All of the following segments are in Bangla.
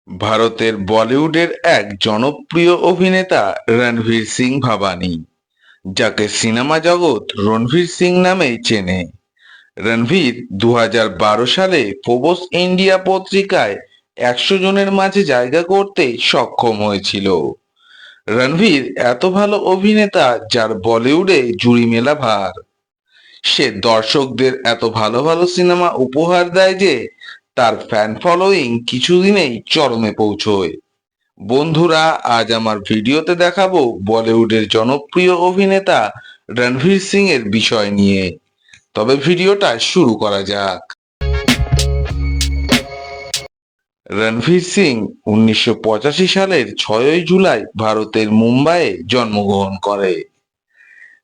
ভারতের বলিউডের এক জনপ্রিয় অভিনেতা রণবীর সিং ভাবানি, যাকে সিনেমা জগৎ রণবীর সিং নামেই চেনে। রণবীর 2012 সালে ফোর্বস ইন্ডিয়া পত্রিকায় 100 জনের মাঝে জায়গা করতে সক্ষম হয়েছিল। রণবীর এত ভালো অভিনেতা যার বলিউডে জুড়ি মেলা ভার। সে দর্শকদের এত ভালো ভালো সিনেমা উপহার দেয় যে তার ফ্যান ফলোয়িং কিছুদিনেই চরমে পৌঁছয়। বন্ধুরা, আজ আমার ভিডিওতে দেখাবো বলিউডের জনপ্রিয় অভিনেতা রণবীর সিং এর বিষয় নিয়ে। তবে ভিডিওটা শুরু করা যাক। রণবীর সিং 1985 সালের 6 জুলাই ভারতের মুম্বাইয়ে জন্মগ্রহণ করে।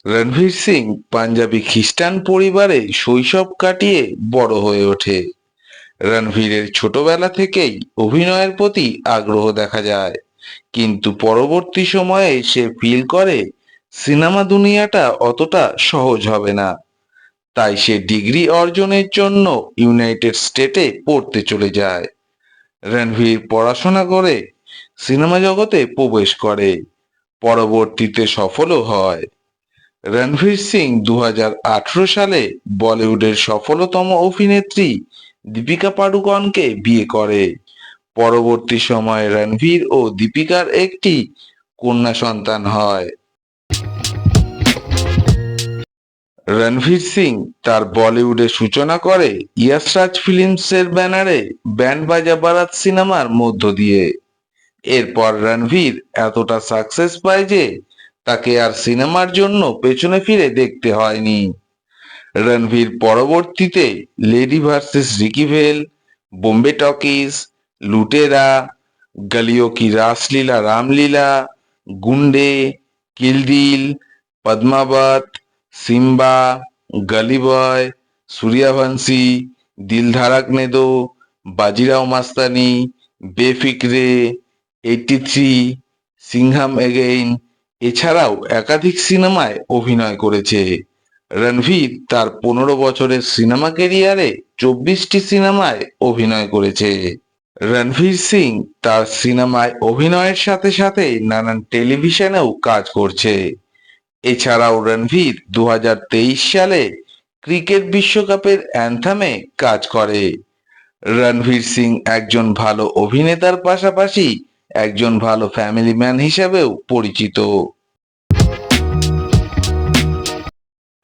রণবীর সিং পাঞ্জাবি খ্রিস্টান পরিবারে শৈশব কাটিয়ে বড় হয়ে ওঠে। রণবীরের ছোটবেলা থেকেই অভিনয়ের প্রতি আগ্রহ দেখা যায়, কিন্তু পরবর্তী সময়ে সে ফিল করে সিনেমা দুনিয়াটা অতটা সহজ হবে না। তাই সে ডিগ্রি অর্জনের জন্য ইউনাইটেড স্টেটে পড়তে চলে যায়। রণবীর পড়াশোনা করে সিনেমা জগতে প্রবেশ করে, পরবর্তীতে সফলও হয়। রণবীর সিং 2018 সালে বলিউডের সফলতম অভিনেত্রী দীপিকা পাডুকোনকে বিয়ে করে। পরবর্তী সময়ে রণবীর ও দীপিকার একটি কন্যা সন্তান হয়। রণবীর সিং তার বলিউডে সূচনা করে ইয়াশ রাজ ফিল্মসের ব্যানারে ব্যান্ড বাজা বারাত সিনেমার মধ্য দিয়ে। এরপর রণবীর এতটা সাকসেস পায় যে তাকে আর সিনেমার জন্য পেছনে ফিরে দেখতে হয়নি। রণবীর পরবর্তীতে লেডি ভার্সেস রিকি ভেল, বোম্বে টকিজ, লুটেরা, গলিयों की রাসলীলা রামলীলা, গুন্ডে, কিল দিল, পদ্মাবত, সিম্বা, গলি বয়, সূর্যবংশী, দিল ধড়কনে দো, বাজিরাও মাস্তানি, বেফিক্রে, 83, সিংহাম এগেইন এছাড়াও একাধিক সিনেমায় অভিনয় করেছে। রণবীর তার 15 বছরের সিনেমা ক্যারিয়ারে 24টি সিনেমায় অভিনয় করেছে। রণবীর সিং তার সিনেমায় অভিনয়ের সাথে সাথে নানান টেলিভিশনেও কাজ করছে। এছাড়াও রণবীর 2023 সালে ক্রিকেট বিশ্বকাপের অ্যান্থামে কাজ করে। রণবীর সিং একজন ভালো অভিনেতার পাশাপাশি একজন ভালো ফ্যামিলি ম্যান হিসেবেও পরিচিত।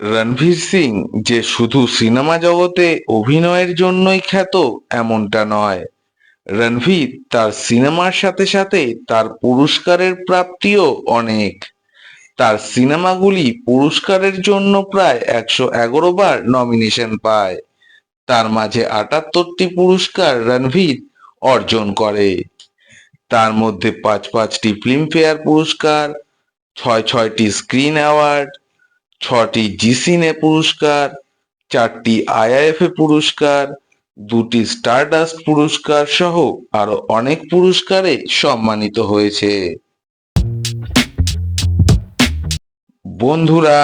রণবীর সিং যে শুধু সিনেমা জগতে অভিনয়ের জন্যই খ্যাত এমনটা নয়। রণবীর তার সিনেমার সাথে সাথে তার পুরস্কারের প্রাপ্তিও অনেক। তার সিনেমাগুলি পুরস্কারের জন্য প্রায় 111 বার নমিনেশন পায়। তার মাঝে 78টি পুরস্কার রণবীর অর্জন করে। তার মধ্যে 5টি ফিল্মফেয়ার পুরস্কার, 6টি স্ক্রিন অ্যাওয়ার্ড, 6টি জি সিনে পুরস্কার, 4টি আইআইএফএ পুরস্কার, 2টি স্টারডাস্ট পুরস্কার সহ আরো অনেক পুরস্কারে সম্মানিত হয়েছে। বন্ধুরা,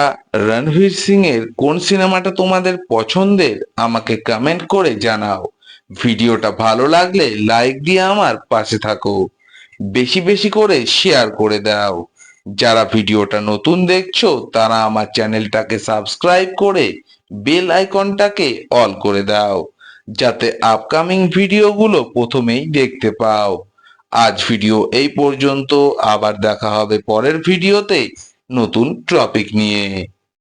রণবীর সিং এর কোন সিনেমাটা তোমাদের পছন্দের আমাকে কমেন্ট করে জানাও। ভিডিওটা ভালো লাগলে লাইক দিয়ে আমার পাশে থাকো, বেশি বেশি করে শেয়ার করে দাও। যারা ভিডিওটা নতুন দেখছো তারা আমার চ্যানেলটাকে সাবস্ক্রাইব করে বেল আইকনটাকে অল করে দাও, যাতে আপকামিং ভিডিওগুলো প্রথমেই দেখতে পাও। আজ ভিডিও এই পর্যন্ত, আবার দেখা হবে পরের ভিডিওতে নতুন টপিক নিয়ে।